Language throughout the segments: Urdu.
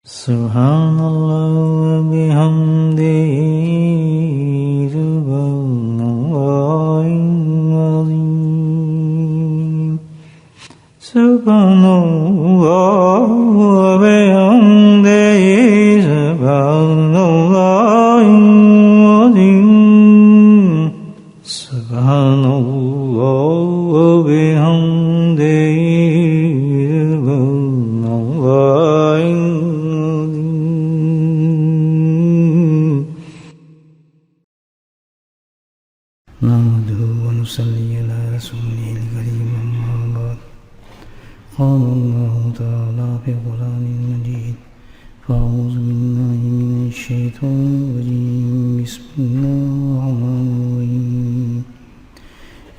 سبحان اللہ بحمدہ سبحان اللہ العظیم سبحان اللہ بحمدہ سبحان اللہ العظیم سبحان اللہ بحمدہ نحمده ونصلي على رسوله الكريم أما بعد قال الله تعالى في القرآن المجيد فأعوذ بالله من الشيطان الرجيم بسم الله الرحمن الرحيم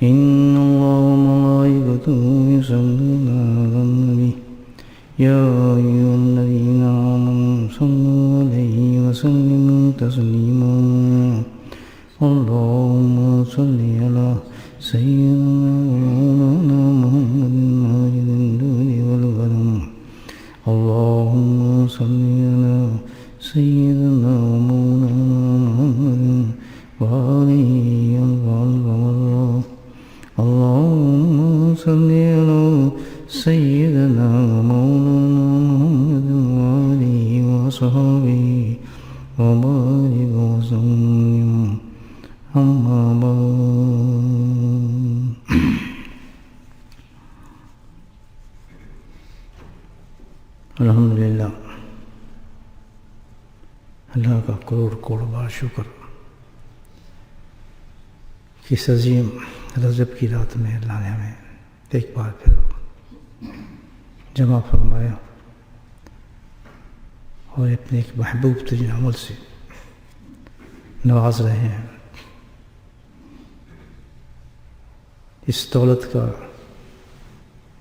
إن الله وملائكته يصلون على النبي يا أيها الذين آمنوا صلوا عليه وسلموا تسليما اللهم صل على سيدنا محمد ماجد الدود والغنم اللهم صل على سيدنا مولانا محمد وآله والله اللهم صل على سيدنا مولانا محمد وآله وصحبه وبارك وسلم أما بعد الحمدللہ اللہ کا کروڑ بار شکر کہ اس عظیم رجب کی رات میں اللہ نے ہمیں ایک بار پھر جمع فرمایا اور اپنے ایک محبوب ترین عمل سے نواز رہے ہیں. اس دولت کا،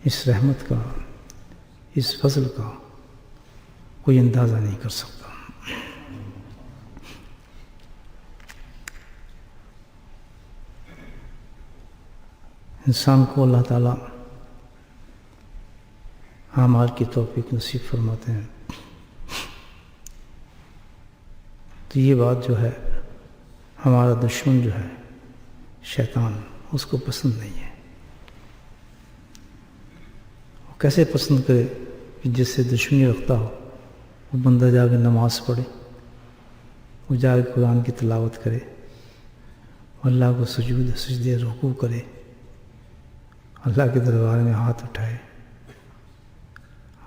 اس رحمت کا، اس فضل کا کوئی اندازہ نہیں کر سکتا. انسان کو اللہ تعالیٰ اعمال کی توفیق نصیب فرماتے ہیں تو یہ بات جو ہے ہمارا دشمن جو ہے شیطان اس کو پسند نہیں ہے. وہ کیسے پسند کرے کہ جس سے دشمنی رکھتا ہو وہ بندہ جا کے نماز پڑھے، وہ جا کے قرآن کی تلاوت کرے، اللہ کو سجدے رکوع کرے، اللہ کے دربار میں ہاتھ اٹھائے،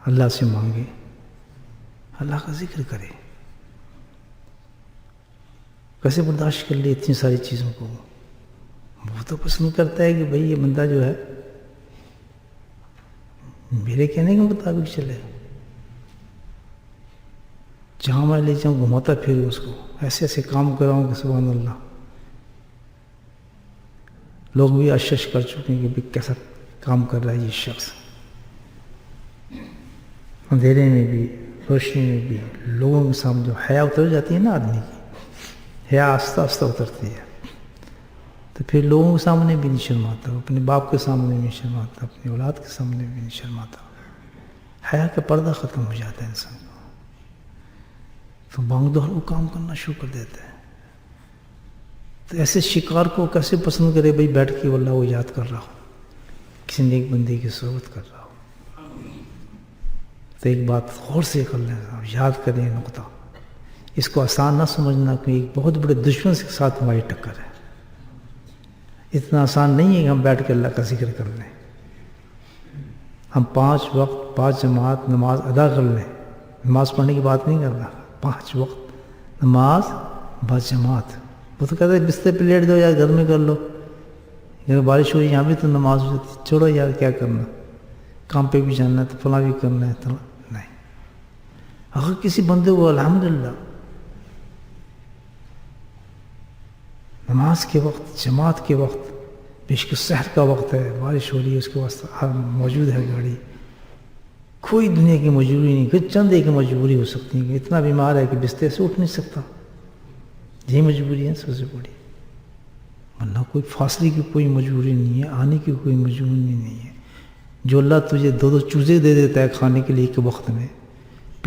اللہ سے مانگے، اللہ کا ذکر کرے. کیسے برداشت کر لے اتنی ساری چیزوں کو؟ وہ تو پسند کرتا ہے کہ بھئی یہ بندہ جو ہے میرے کہنے کے مطابق چلے، جہاں میں لے جاؤں گھماتا پھر اس کو ایسے ایسے کام کراؤں کہ سبحان اللہ. لوگ بھی اشش کر چکے ہیں کہ بھئی کیسا کام کر رہا ہے یہ شخص. اندھیرے میں بھی روشنی میں بھی لوگوں کے سامنے جو حیا اتر جاتی ہے نا آدمی کی، حیا آہستہ آہستہ اترتی ہے تو پھر لوگوں کے سامنے بھی نہیں شرماتا، اپنے باپ کے سامنے بھی نہیں شرماتا، اپنی اولاد کے سامنے بھی نہیں شرماتا. حیا کا پردہ ختم ہو جاتا ہے انسان کو تو بانگ دو وہ کام کرنا شروع کر دیتا ہے. تو ایسے شکار کو کیسے پسند کرے بھائی بیٹھ کے اللہ وہ یاد کر رہا ہو، کسی نیک بندے کی صحبت کر رہا ہو. تو ایک بات غور سے کر لیں، یاد کریں نقطہ، اس کو آسان نہ سمجھنا کہ ایک بہت بڑے دشمن کے ساتھ ہماری ٹکر ہے. اتنا آسان نہیں ہے کہ ہم بیٹھ کے اللہ کا ذکر کر لیں. ہم 5 وقت 5 جماعت نماز ادا کر لیں. نماز پڑھنے کی بات نہیں کر رہا، 5 وقت نماز با جماعت. وہ تو کہتا ہے بستر پہ لیٹ دو یار، گھر میں کر لو، اگر بارش ہو یہاں بھی تو نماز ہو جاتی، چھوڑو یار کیا کرنا، کام پہ بھی جانا ہے تو فلاں بھی کرنا ہے تو نہیں. اگر کسی بندے کو الحمدللہ نماز کے وقت، جماعت کے وقت، بیشک سحر کا وقت ہے، بارش ہو رہی ہے، اس کے واسطے موجود ہے گاڑی، کوئی دنیا کی مجبوری نہیں، کہ چند ایک مجبوری ہو سکتی ہے کہ اتنا بیمار ہے کہ بستر سے اٹھ نہیں سکتا، یہی مجبوری ہے سب سے بڑی. ورنہ کوئی فاصلے کی کوئی مجبوری نہیں ہے، آنے کی کوئی مجبوری نہیں ہے. جو اللہ تجھے 2 چوزے دے دیتا ہے کھانے کے لیے ایک وقت میں،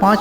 5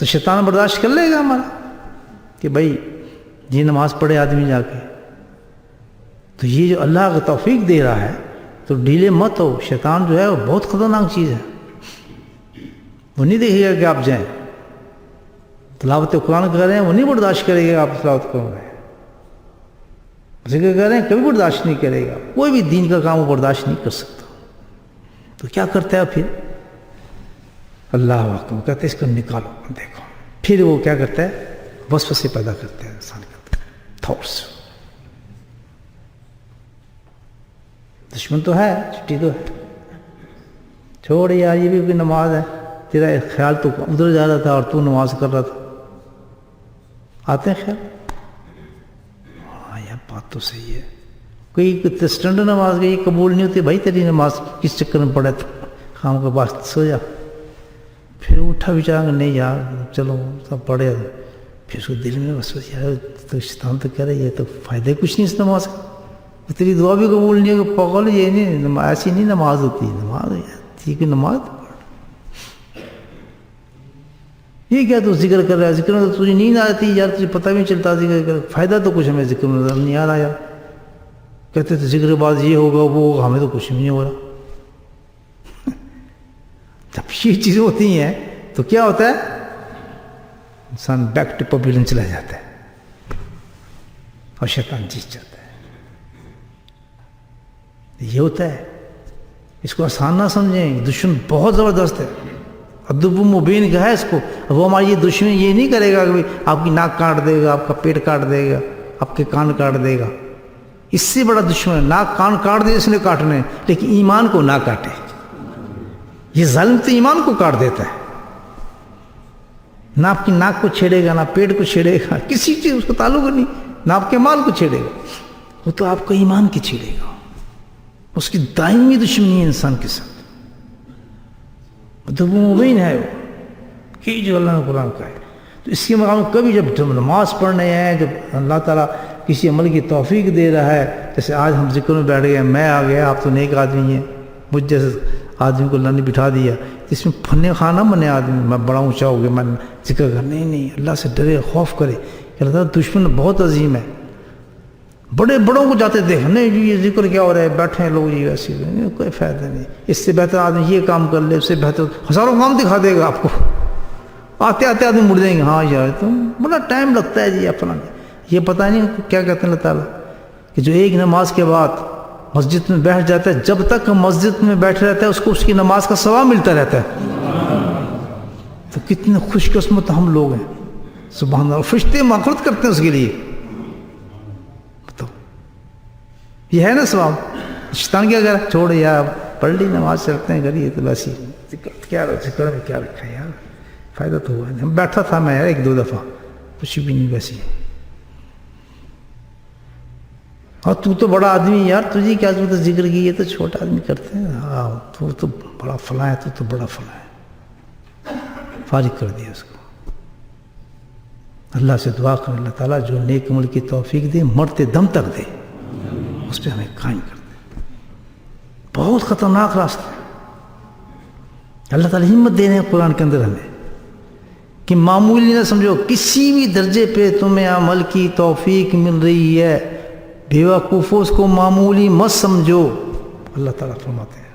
تو شیطان برداشت کر لے گا ہمارا کہ بھائی یہ نماز پڑھے آدمی جا کے، تو یہ جو اللہ کا توفیق دے رہا ہے تو ڈھیلے مت ہو. شیطان جو ہے وہ بہت خطرناک چیز ہے، وہ نہیں دیکھے گا کہ آپ جائیں. تلاوت قرآن کر رہے ہیں وہ نہیں برداشت کرے گا آپ تلاوت کر رہے ہیں، ذکر کر رہے ہیں کبھی برداشت نہیں کرے گا. کوئی بھی دین کا کام وہ برداشت نہیں کر سکتا. تو کیا کرتا ہے پھر؟ اللہ اکبر کہتے ہیں اس کو نکالو. دیکھو پھر وہ کیا کرتا ہے؟ وسوسے پیدا کرتے ہیں انسان کے تھاٹس. دشمن تو ہے، چھٹی تو ہے، چھوڑ یار یہ بھی کوئی نماز ہے، تیرا خیال تو ادھر جا رہا تھا اور تو نماز کر رہا تھا. آتے ہیں خیال، ہاں یار بات تو صحیح ہے. کوئی اسٹینڈرڈ نماز گئی قبول نہیں ہوتی، بھائی تیری نماز کس چکر میں پڑے تو خام کے پاس سو جا. پھر اٹھا بچارا نہیں یار چلو سب پڑھے، پھر اس کو دل میں بس یار تو شیطان تو کہہ رہے یہ تو فائدہ کچھ نہیں اس نماز کا، تیری دعا بھی قبول نہیں ہوگی. پاگل یہ نہیں، ایسی نہیں نماز ہوتی. نماز ٹھیک ہے، نماز یہ کیا تو ذکر کر رہا ہے، ذکر میں تو تجھے نیند آتی یار، تجھے پتہ بھی نہیں چلتا ذکر کر، فائدہ تو کچھ ہمیں ذکر میں نظر نہیں آ رہا یار. کہتے تھے ذکر بعد یہ ہوگا وہ ہوگا، ہمیں تو کچھ بھی نہیں ہو رہا. جب یہ چیزیں ہوتی ہیں تو کیا ہوتا ہے؟ انسان بیک ٹو پویلین چلا جاتا ہے اور شیطان جیت جاتا ہے. یہ ہوتا ہے. اس کو آسان نہ سمجھیں، دشمن بہت زبردست ہے. ادب مبین کا ہے اس کو. وہ ہماری یہ دشمن یہ نہیں کرے گا کہ آپ کی ناک کاٹ دے گا، آپ کا پیٹ کاٹ دے گا، آپ کے کان کاٹ دے گا. اس سے بڑا دشمن ہے. ناک کان کاٹ دے اس نے کاٹنے، لیکن ایمان کو نہ کاٹے. یہ ظالم تو ایمان کو کاٹ دیتا ہے. نہ آپ کی ناک کو چھیڑے گا، نہ پیٹ کو چھیڑے گا، کسی چیز اس کو تعلق نہیں. نہ آپ کے مال کو چھیڑے گا، وہ تو آپ کو ایمان کی چھیڑے گا. اس کی دائمی دشمنی ہے انسان کے ساتھ. ادب مبین ہے وہ کہ جو اللہ نے قرآن کا ہے. تو اس کے مقام کبھی جب نماز پڑھنے ہیں، جب اللہ تعالیٰ کسی عمل کی توفیق دے رہا ہے، جیسے آج ہم ذکر میں بیٹھ گئے، میں آ گیا، آپ تو نیک آدمی ہیں، مجھ جیسے آدمی کو اللہ نے بٹھا دیا، اس میں پھنے خانہ بنے آدمی، میں بڑا اونچا ہو گیا، میں ذکر کر نہیں اللہ سے ڈرے، خوف کرے کہ اللہ تعالیٰ دشمن بہت عظیم ہے. بڑے بڑوں کو جاتے دیکھنے یہ ذکر کیا ہو رہا ہے، بیٹھے ہیں لوگ یہ ایسی، کوئی فائدہ نہیں. اس سے بہتر آدمی یہ کام کر لے، اس سے بہتر ہزاروں کام دکھا دے گا آپ کو. آتے آتے آدمی مڑ جائیں گے، ہاں یار تم بڑا ٹائم لگتا ہے جی اپنا. یہ پتہ نہیں کیا کہتے ہیں اللہ تعالیٰ کہ جو ایک نماز کے بعد مسجد میں بیٹھ جاتا ہے، جب تک مسجد میں بیٹھ رہتا ہے اس کو اس کی نماز کا ثواب ملتا رہتا ہے. تو کتنے خوش قسمت ہم لوگ ہیں، سبحان اللہ. فرشتے مغفرت کرتے ہیں اس کے لیے. یہ ہے نا ثواب. شیطان کیا کر چھوڑ یار پڑھ لی نماز چلتے ہیں کریے، تو بس کیا ذکر میں کیا رکھا ہے یار، فائدہ تو ہوا نہیں. بیٹھا تھا میں یار ایک دو دفعہ، کچھ بھی نہیں ویسی. اور تو بڑا آدمی یار، تجھے کیا ضرورت ہے ذکر کی، یہ تو چھوٹا آدمی کرتے ہیں. ہاں تو بڑا فلاں ہے، تو بڑا فلاں ہے. فارغ کر دیا اس کو. اللہ سے دعا کر اللہ تعالیٰ جو نیک عمل کی توفیق دے، مرتے دم تک دے، اس پہ ہمیں قائم کر دے. بہت خطرناک راستہ ہے. اللہ تعالیٰ ہمت دے رہے ہیں قرآن کے اندر ہمیں کہ معمولی نہ سمجھو. کسی بھی درجے پہ تمہیں عمل کی توفیق مل رہی ہے، بے وقوفوں اس کو معمولی مت سمجھو. اللہ تعالیٰ فرماتے ہیں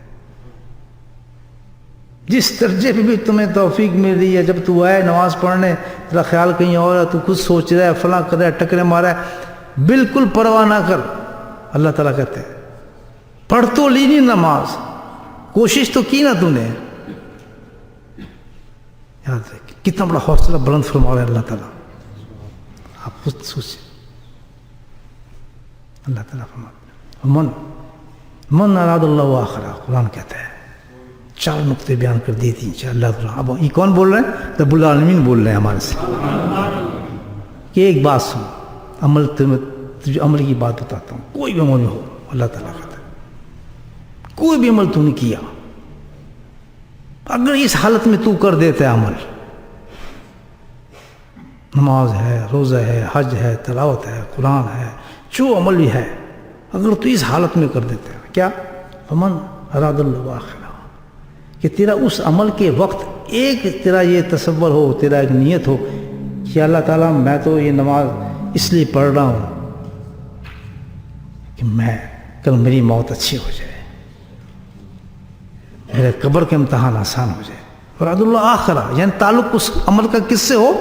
جس درجے پہ بھی تمہیں توفیق مل رہی ہے، جب تو آئے نماز پڑھنے تیرا خیال کہیں اور ہے، تو خود سوچ رہا ہے، فلاں کر رہا ہے، ٹکرے مارا ہے، بالکل پرواہ نہ کر. اللہ تعالیٰ کہتے ہیں پڑھ تو لی نہیں نماز، کوشش تو کی نا تو نے. یاد رکھ کتنا بڑا حوصلہ بلند فرما رہا ہے اللہ تعالیٰ. آپ خود سوچیں. اللہ تعالیٰ فرماتے من اراد اللہ آخرہ، قرآن کہتا ہے. 4 نقطے بیان کر دیے تھے انشاءاللہ. اب یہ کون بول رہے ہیں؟ رب العالمین بول رہے ہیں ہمارے سے کہ ایک بات سن، عمل تجھے عمل کی بات بتاتا ہوں. کوئی بھی عمل ہو، اللہ تعالیٰ کہتا ہے کوئی بھی عمل تو نے کیا، اگر اس حالت میں تو کر دیتا ہے عمل، نماز ہے، روزہ ہے، حج ہے، تلاوت ہے، قرآن ہے، جو عمل بھی ہے، اگر تو اس حالت میں کر دیتا ہے کیا؟ فمن اراد اللہ آخرہ، کہ تیرا اس عمل کے وقت ایک تیرا یہ تصور ہو، تیرا ایک نیت ہو کہ اللہ تعالیٰ میں تو یہ نماز اس لیے پڑھ رہا ہوں کہ میں کل میری موت اچھی ہو جائے، میرے قبر کے امتحان آسان ہو جائے. اور عبد اللہ آخرہ یعنی تعلق اس عمل کا کس سے ہو؟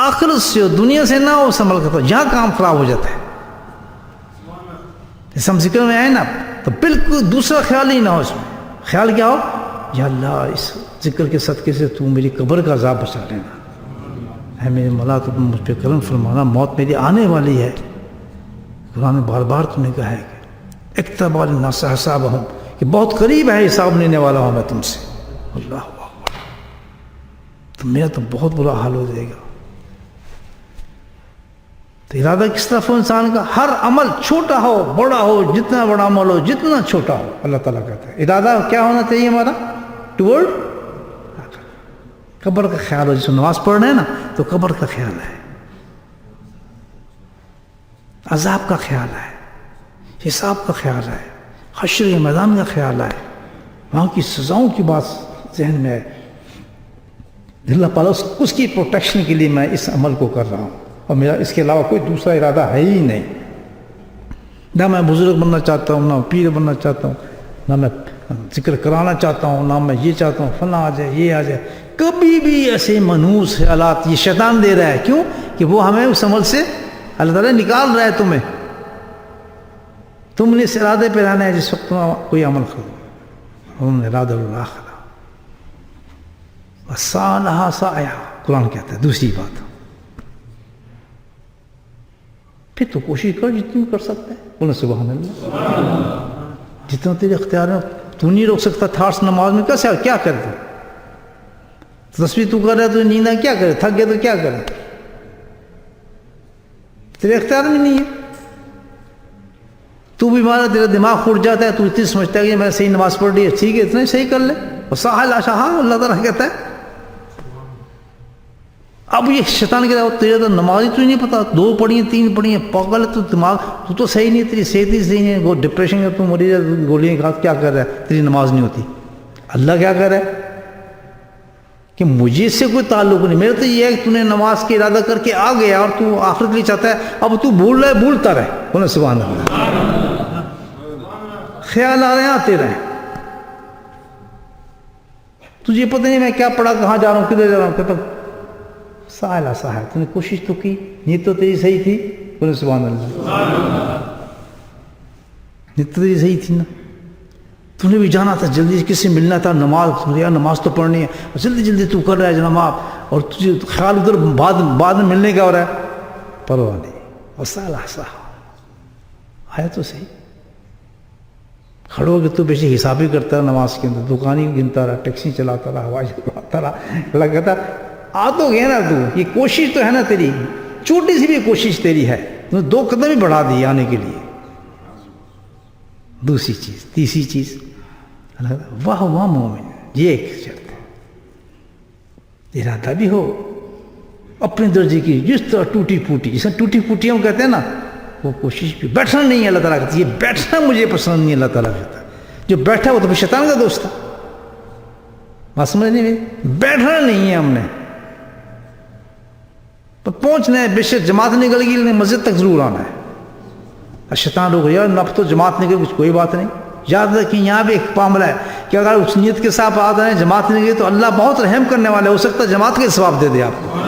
آخرت سے ہو، دنیا سے نہ ہو اس عمل کا. تو جہاں کام خراب ہو جاتا ہے، جیسے ہم ذکر میں آئے نا، تو بالکل دوسرا خیال ہی نہ ہو اس میں. خیال کیا ہو؟ یا اللہ اس ذکر کے صدقے سے تو میری قبر کا عذاب بچا لینا، اے میرے مولا تو مجھ پہ کرم فرمانا، موت میری آنے والی ہے. قرآن میں بار بار تم نے کہا ہے کہ اقترب الناس حسابہم، کہ بہت قریب ہے حساب لینے والا ہوں میں تم سے. اللہ اکبر، تو میرا تو بہت برا حال ہو جائے گا. تو ارادہ کس طرف ہو انسان کا؟ ہر عمل چھوٹا ہو بڑا ہو، جتنا بڑا عمل ہو جتنا چھوٹا ہو، اللہ تعالیٰ کہتا ہے ارادہ کیا ہونا چاہیے ہمارا؟ ٹورڈ قبر کا خیال ہو. جیسے نماز پڑھ رہے ہیں نا تو قبر کا خیال ہے، عذاب کا خیال ہے، حساب کا خیال ہے، حشر کے میدان کا خیال ہے، وہاں کی سزاؤں کی بات ذہن میں ہے. اللہ تعالیٰ اس کی پروٹیکشن کے لیے میں اس عمل کو کر رہا ہوں، اور میرا اس کے علاوہ کوئی دوسرا ارادہ ہے ہی نہیں. نہ میں بزرگ بننا چاہتا ہوں، نہ پیر بننا چاہتا ہوں، نہ میں ذکر کرانا چاہتا ہوں، نہ میں یہ چاہتا ہوں فلاں آ جائے یہ آ جائے. کبھی بھی ایسے منحوس خیالات یہ شیطان دے رہا ہے. کیوں؟ کہ وہ ہمیں اس عمل سے اللہ تعالیٰ نکال رہا ہے تمہیں. تم نے اس ارادے پہ رہنا ہے جس وقت تم کوئی عمل کرو. ہم نے ارادہ الآخرہ وسعیھا سعیھا، قرآن کہتا ہے. دوسری بات، پھر تو کوشش کر جتنی کر سکتا ہے. بولنا سبحان اللہ. جتنا تیرے اختیار میں، تو نہیں روک سکتا تھاٹس نماز میں. کیسے کیا کر دو؟ تسبیح تو کر رہا ہے تو نیند ہے، کیا کرے؟ تھک گیا تو کیا کرے؟ تیرے اختیار میں نہیں ہے. تو بیمار ہے، تیرا دماغ پھوٹ جاتا ہے، تو اتنی سمجھتا ہے کہ میں صحیح نماز پڑھ رہی ہے، ٹھیک ہے اتنا صحیح کر لے. اور ساحل اشہا اللہ تعالیٰ کہتا ہے. اب یہ شیطان کہتا ہے تیرے تو نماز ہی تو نہیں پتا، 2 پڑھی ہیں 3 پڑھی ہیں، پاگل ہے تو دماغ تو صحیح نہیں، تیری صحت ہی صحیح نہیں ہے، وہ ڈپریشن کا تو مریض ہے، گولیاں کھا کیا کر رہا ہے، تیری نماز نہیں ہوتی. اللہ کیا کر رہا ہے کہ مجھے اس سے کوئی تعلق نہیں، میرا تو یہ ہے کہ تو نے نماز کے ارادہ کر کے آ گیا اور تو آخرت کے لیے چاہتا ہے. اب تو بھول رہا ہے، بھولتا رہے. بولے سبحان اللہ. خیال آ رہے ہیں آتے رہے، تجھے پتہ نہیں میں کیا پڑھا، کہاں جا رہا ہوں، کدھر جا رہا ہوں. کہتا ساحل ساحل، تو نے کوشش تو کی، نیت تو تیری صحیح تھی. بولے سبحان اللہ. نیت تو تیری صحیح تھی نا، تو نے بھی جانا تھا، جلدی کس سے ملنا تھا، نماز تو پڑھنی ہے، جلدی جلدی تو کر رہا ہے جناب، اور تجھے خیال ادھر بعد میں ملنے کا ہو رہا ہے. پرواہ نہیں. اور سالہ آیا تو صحیح. کھڑو کہ تو بیشی حساب ہی کرتا رہا نماز کے اندر، دکان ہی گنتا رہا، ٹیکسی چلاتا رہا، ہوائی چلاتا رہا. اللہ کہتا آ تو گیا نا تو، یہ کوشش تو ہے نا تیری، چھوٹی سی بھی کوشش تیری ہے، تو 2 قدم ہی بڑھا دی آنے کے لیے. دوسری چیز، تیسری چیز، واہ واہ مومن، یہ ایک شرط ہے. ارادہ بھی ہو اپنے درجے کی، جس طرح ٹوٹی پھوٹی، جسے ٹوٹی پھوٹی ہم کہتے ہیں نا، وہ کوشش بھی. بیٹھنا نہیں ہے اللہ تعالیٰ کہتا ہے، یہ بیٹھنا مجھے پسند نہیں ہے. اللہ تعالیٰ کہتا ہے جو بیٹھا وہ تو پھر شیطان کا دوست تھا. بات سمجھ نہیں میری؟ بیٹھنا نہیں ہے ہم نے، تو پہنچنا ہے. بے شک جماعت نکل گئی لیکن مسجد تک ضرور آنا ہے. شیطان روک گیا، اب تو جماعت نکل کچھ کوئی بات نہیں. یاد رکھیں یہاں بھی ایک معاملہ ہے کہ اگر اس نیت کے ساتھ آ رہے ہیں جماعت نکل گئی تو اللہ بہت رحم کرنے والے، ہو سکتا ہے جماعت کے ثواب دے دے آپ کو.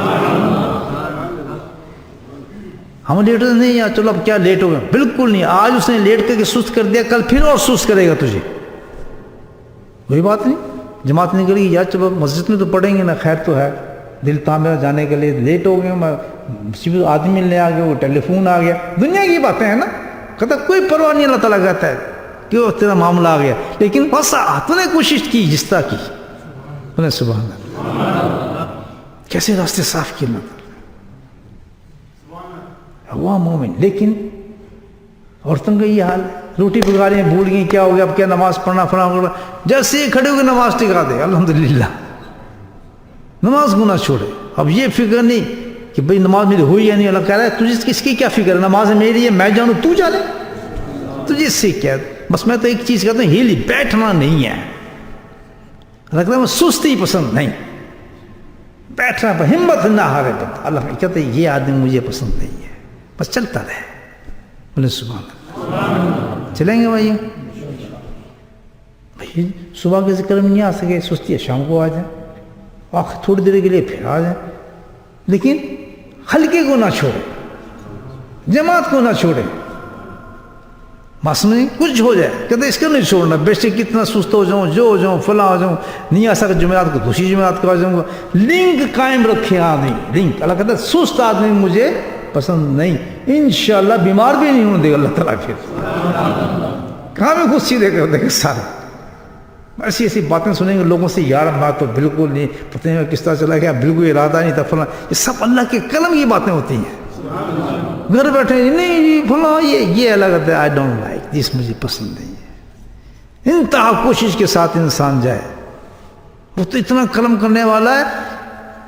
ہم لیٹ نہیں یا چلو اب کیا لیٹ ہو گئے، بالکل نہیں. آج اس نے لیٹ کر کے سست کر دیا، کل پھر اور سست کرے گا تجھے. کوئی بات نہیں، جماعت نکل گئی، یا چلو مسجد میں تو پڑھیں گے نا، خیر تو ہے. دل تعمیر جانے کے لیے لیٹ ہو گئے، میں آدمی ملنے آ گیا، وہ ٹیلی فون آ گیا، دنیا کی باتیں ہیں نا. کہتا کوئی پرواہ نہیں، اللہ تعالیٰ کہتا ہے کہ وہ تیرا معاملہ آ گیا، لیکن بس تو نے کوشش کی جس طرح کی. انہیں سبحان اللہ، کیسے راستے صاف کیے نا ہوا مومن. لیکن عورتوں کا یہ حال ہے، روٹی پکا رہی ہیں، بھول گئی کیا ہو گیا، اب کیا نماز پڑھنا پڑھنا، جیسے ہی کھڑے ہو کے نماز ٹکا دے، الحمدللہ نماز گناہ چھوڑے. اب یہ فکر نہیں کہ بھئی نماز میری ہوئی یا نہیں. اللہ کہہ رہا ہے تجھے کس کی کیا فکر ہے، نماز میری ہے، میں جانوں، تو جانے، تجھے اس سے کیا. بس میں تو ایک چیز کہتا ہوں، ہیلی بیٹھنا نہیں ہے. رکھتا ہے سستی پسند نہیں، بیٹھنا پر ہمت نہ ہارے بت اللہ کہتے ہیں یہ آدمی مجھے پسند نہیں ہے، بس چلتا رہے. بولے سبحان اللہ. چلیں گے بھائی؟ بھائی صبح کے ذکر میں نہیں آ سکے، سستی ہے شام کو آ جائیں، آخر تھوڑی دیر کے لیے پھر آ جائیں، لیکن ہلکے کو نہ چھوڑے، جماعت کو نہ چھوڑے. مسئلہ کچھ ہو جائے کہتے اس کو نہیں چھوڑنا، بے شک کتنا سست ہو جاؤں، جو ہو جاؤں، فلاں ہو جاؤں، نہیں آ سکتا جمعرات کو دوسری جمعرات کو آ جاؤں گا. لنک قائم رکھے آدمی، لنک. اللہ کہتا ہے سست آدمی مجھے پسند نہیں. انشاءاللہ بیمار بھی نہیں ہونے دے گا اللہ تعالیٰ. پھر کہاں میں خود سیدھے کر دے گا سارے. ایسی ایسی باتیں سنیں گے لوگوں سے، یار بات تو بالکل نہیں، پتہ نہیں کس طرح چلا گیا، بالکل ارادہ نہیں تھا فلاں. یہ سب اللہ کے قلم کی باتیں ہوتی ہیں. گھر بیٹھے نہیں جی فلاں یہ الگ ہے، آئی ڈونٹ لائک دس، مجھے پسند نہیں ہے. انتہا کوشش کے ساتھ انسان جائے، وہ تو اتنا قلم کرنے والا ہے،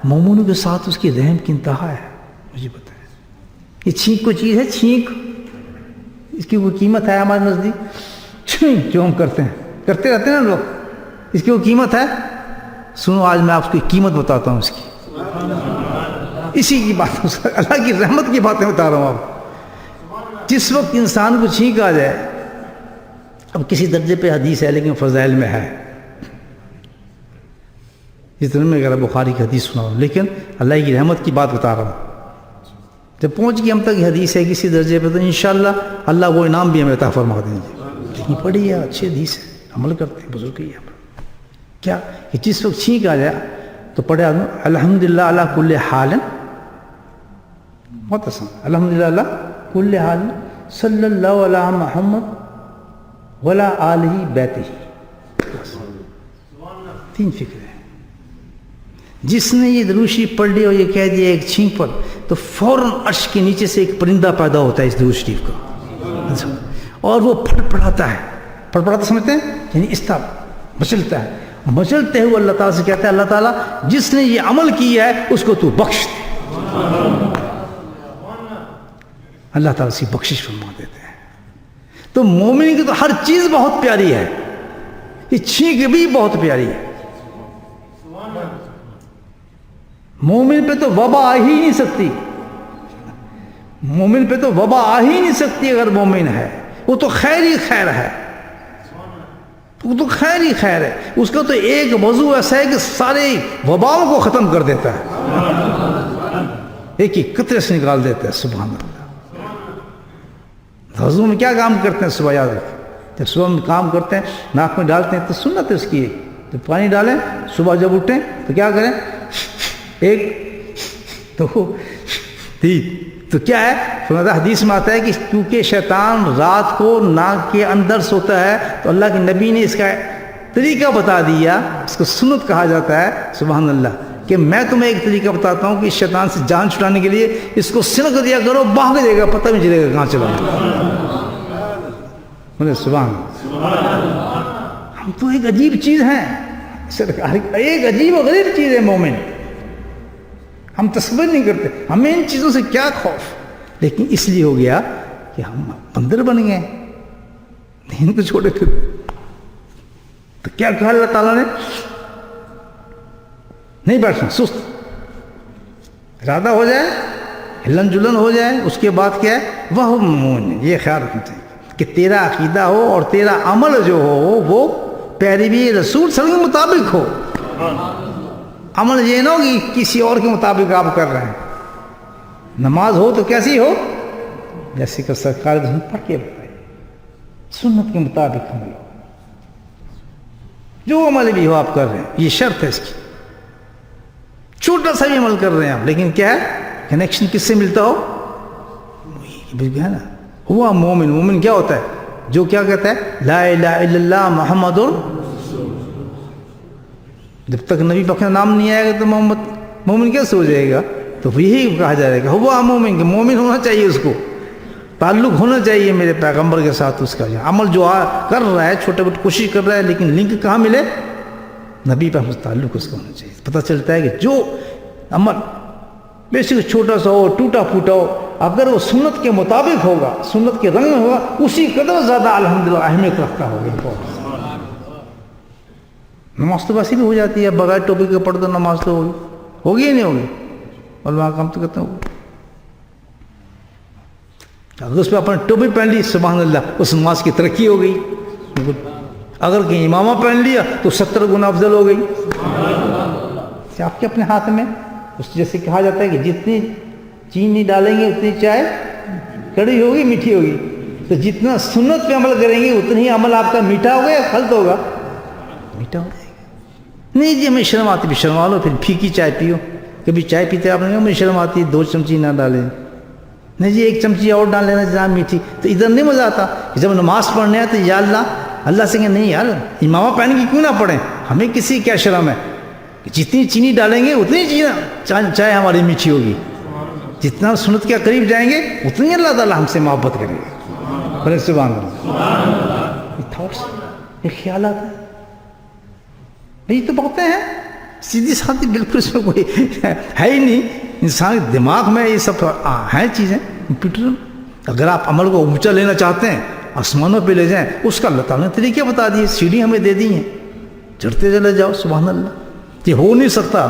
مومنوں کے ساتھ اس کی رحم کی انتہا ہے. مجھے پتہ ہے یہ چھینک کو چیز ہے، چھینک اس کی کوئی قیمت ہے ہمارے نزدیک؟ چھینک جو ہم کرتے رہتے ہیں نا لوگ، اس کی کوئی قیمت ہے؟ سنو آج میں آپ کو قیمت بتاتا ہوں اس کی، اسی کی بات، اللہ کی رحمت کی باتیں بتا رہا ہوں آپ. جس وقت انسان کو چھینک آ جائے، اب کسی درجے پہ حدیث ہے لیکن فضائل میں ہے، جتنے میں اگر بخاری کی حدیث سنا ہوں، لیکن اللہ کی رحمت کی بات بتا رہا ہوں. جب پہنچ گئی ہم تک یہ حدیث ہے کسی درجے پہ، تو انشاءاللہ اللہ وہ انعام بھی ہمیں عطا فرما دیں گے. لیکن پڑھی ہے، اچھی حدیث ہے، عمل کرتے ہیں بزرگ ہی. کیا کہ جس وقت چھینک آ جائے تو پڑھے الحمدللہ علی کل حال، بہت آسان، الحمدللہ علی کل حال صلی اللہ علی محمد ولا آلہ بیتہ. تین فکر ہیں. جس نے یہ درود شریف پڑھ لی اور یہ کہہ دیا ایک چھینک پر، تو فوراً عرش کے نیچے سے ایک پرندہ پیدا ہوتا ہے اس درود شریف کا، اور وہ پڑھپڑاتا ہے. پڑھپڑاتا سمجھتے ہیں یعنی اس طرح مچلتا ہے. مچلتے ہوئے اللہ تعالیٰ سے کہتا ہے اللہ تعالیٰ جس نے یہ عمل کیا ہے اس کو تو بخش دے. اللہ تعالیٰ سے بخشش فرما دیتے ہیں. تو مومن کی تو ہر چیز بہت پیاری ہے، یہ چھینک بھی بہت پیاری ہے. مومن پہ تو وبا آ ہی نہیں سکتی، مومن پہ تو وبا آ ہی نہیں سکتی. اگر مومن ہے وہ تو خیر ہی خیر ہے، وہ تو خیر ہی خیر ہے. اس کا تو ایک وضو ایسا ہے کہ سارے وباؤں کو ختم کر دیتا ہے، ایک ہی قطرے سے نکال دیتا ہے. سبحان اللہ. وضو میں کیا کام کرتے ہیں صبح؟ یاد رکھیں، جب صبح میں کام کرتے ہیں ناک میں ڈالتے ہیں تو سنت ہے اس کی، جب پانی ڈالیں صبح جب اٹھیں تو کیا کریں؟ ایک دو تین. تو کیا ہے حدیث میں آتا ہے کہ کیونکہ شیطان رات کو ناک کے اندر سوتا ہے، تو اللہ کے نبی نے اس کا طریقہ بتا دیا، اس کو سنت کہا جاتا ہے. سبحان اللہ. کہ میں تمہیں ایک طریقہ بتاتا ہوں کہ شیطان سے جان چھڑانے کے لیے اس کو سنک دیا کرو، بھاگ جائے گا، پتہ نہیں چلے گا کہاں چلا. سبحان اللہ. ہم تو ایک عجیب چیز ہیں سرکار، ایک عجیب و غریب چیز ہے مومن. ہم تصور نہیں کرتے، ہمیں ان چیزوں سے کیا خوف، لیکن اس لیے ہو گیا کہ ہم بندر بن گئے، نہیں ان کو چھوڑے پھر. تو کیا کہا اللہ تعالیٰ نے؟ نہیں بیٹھنا، سست ارادہ ہو جائے، ہلن جلن ہو جائے، اس کے بعد کیا ہے؟ وہ مومن. یہ خیال رکھنا چاہیے کہ تیرا عقیدہ ہو اور تیرا عمل جو ہو وہ پیروی رسول صلی اللہ علیہ وسلم کے مطابق ہو. عمل یہ نہ ہو کہ کسی اور کے مطابق آپ کر رہے ہیں. نماز ہو تو کیسی ہو؟ جیسے کہ سرکار پڑھ کے بتائی، سنت کے مطابق عمل ہو. جو عمل بھی ہو آپ کر رہے ہیں، یہ شرط ہے اس کی. چھوٹا سا بھی عمل کر رہے ہیں آپ، لیکن کیا ہے کنیکشن کس سے ملتا ہو؟ ہے نا ہوا مومن. مومن کیا ہوتا ہے؟ جو کیا کہتا ہے لا الہ الا اللہ محمد. جب تک نبی پاک کا نام نہیں آئے گا تو محمد مومن کیسے ہو جائے گا؟ تو یہی کہا جائے گا ہوا مومن. کہ مومن ہونا چاہیے، اس کو تعلق ہونا چاہیے میرے پیغمبر کے ساتھ. اس کا عمل جو کر رہا ہے چھوٹے موٹے کوشش کر رہا ہے، لیکن لنک کہاں ملے؟ نبی پہ تعلق اس کا ہونا چاہیے. پتہ چلتا ہے کہ جو عمل بے شک چھوٹا سا ہو، ٹوٹا پھوٹا ہو، اگر وہ سنت کے مطابق ہوگا، سنت کے رنگ میں ہوگا، اسی قدر زیادہ الحمدللہ اہمیت رکھتا ہوگا. نماز تو ویسے بھی ہو جاتی ہے، بغیر ٹوپی کے پڑھ دو نماز تو ہوگی ہی نہیں ہوگی، اور وہاں کام تو کہتے ہیں اگر اس پہ اپنے ٹوپی پہن لی سبحان اللہ اس نماز کی ترقی ہو گئی، اگر کہیں امامہ پہن لیا تو 70 گنا افضل ہو گئی۔ آپ کے اپنے ہاتھ میں، اس جیسے کہا جاتا ہے کہ جتنی چینی ڈالیں گے اتنی چائے کڑی ہوگی میٹھی ہوگی، تو جتنا سنت پہ عمل کریں گے اتنا ہی عمل آپ کا میٹھا ہوگا یا خلط ہوگا؟ میٹھا ہو جائے گا۔ نہیں جی ہمیں شرم آتی، بھی شرما لو، پھر پھیکی چائے پیو، کبھی چائے پیتے آپ نے مجھے شرم آتی ہے 2 چمچی نہ ڈالیں، نہیں جی 1 چمچی اور ڈال لینا جہاں میٹھی، تو ادھر نہیں مزہ آتا۔ جب نماز پڑھنے آتے یا اللہ سے کہ نہیں یار امامہ پہن کے کیوں نہ پڑھیں، ہمیں کسی کیا شرم ہے، جتنی چینی ڈالیں گے اتنی چائے ہماری میٹھی ہوگی، جتنا سنت کے قریب جائیں گے اتنی اللہ تعالیٰ ہم سے محبت کرے گا۔ بڑے سبحان اللہ، یہ تھاٹس، یہ خیالات ہیں بھئی، تو باتیں ہیں سیدھی سادھی، بالکل اس میں کوئی ہے ہی نہیں، انسان کے دماغ میں یہ سب ہیں چیزیں کمپیوٹر۔ اگر آپ عمل کو اونچا لینا چاہتے ہیں، آسمانوں پہ لے جائیں، اس کا اللہ تعالیٰ نے طریقے بتا دیے، سیڑھی ہمیں دے دی ہیں، چڑھتے چلے جاؤ سبحان اللہ۔ یہ ہو نہیں سکتا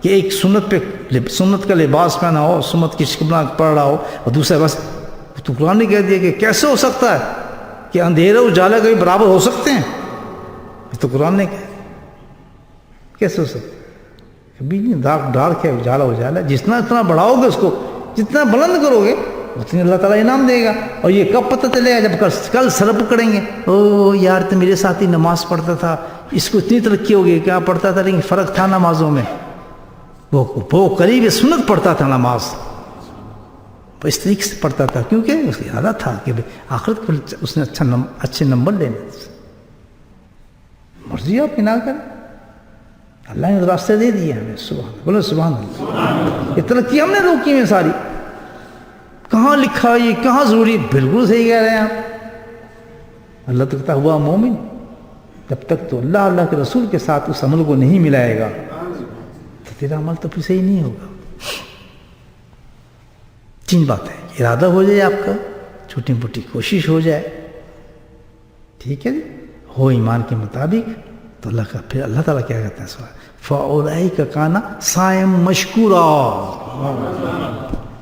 کہ ایک سنت کا لباس پہنا ہو، سنت کی شکل پڑھ رہا ہو، اور دوسرا بس تو قرآن نے کہہ دیا کہ کیسے ہو سکتا ہے کہ اندھیرا اجالا کبھی برابر ہو سکتے ہیں، یہ تو قرآن نے کہا کیسے ہو سکتا ہے؟ کبھی نہیں، ڈارک ہے، اجالا اجالا، جتنا اتنا بڑھاؤ گے اس کو، جتنا بلند کرو گے اتنی اللہ تعالیٰ انعام دے گا۔ اور یہ کب پتہ چلے گا؟ جب کل سر پکڑیں گے، او یار تو میرے ساتھ ہی نماز پڑھتا تھا، اس کو اتنی ترقی ہو گئی، کیا پڑھتا تھا لیکن فرق تھا نمازوں میں، وہ قریب سنت پڑھتا تھا نماز، اس طریقے سے پڑھتا تھا، کیونکہ اس کو ارادہ تھا کہ آخرت کو اس نے اچھے نمبر لینے، مرضی آپ کی نہ کریں، اللہ نے راستے دے دیے ہمیں، بولو سبحان اللہ۔ یہ ترقی ہم نے روکی میں ساری، کہاں لکھا یہ کہاں ضروری، بالکل صحیح کہہ رہے ہیں آپ۔ اللہ تو کہتا ہوا مومن، جب تک تو اللہ کے رسول کے ساتھ اس عمل کو نہیں ملائے گا تو تیرا عمل تو پھر صحیح نہیں ہوگا۔ 3 باتیں، ارادہ ہو جائے آپ کا، چھوٹی موٹی کوشش ہو جائے، ٹھیک ہے جی، ہو ایمان کے مطابق، تو اللہ کا پھر اللہ تعالیٰ کیا کہتا ہے سوال فَأُولَئِكَ كَانَ سَعْيُهُمْ مَشْكُورًا۔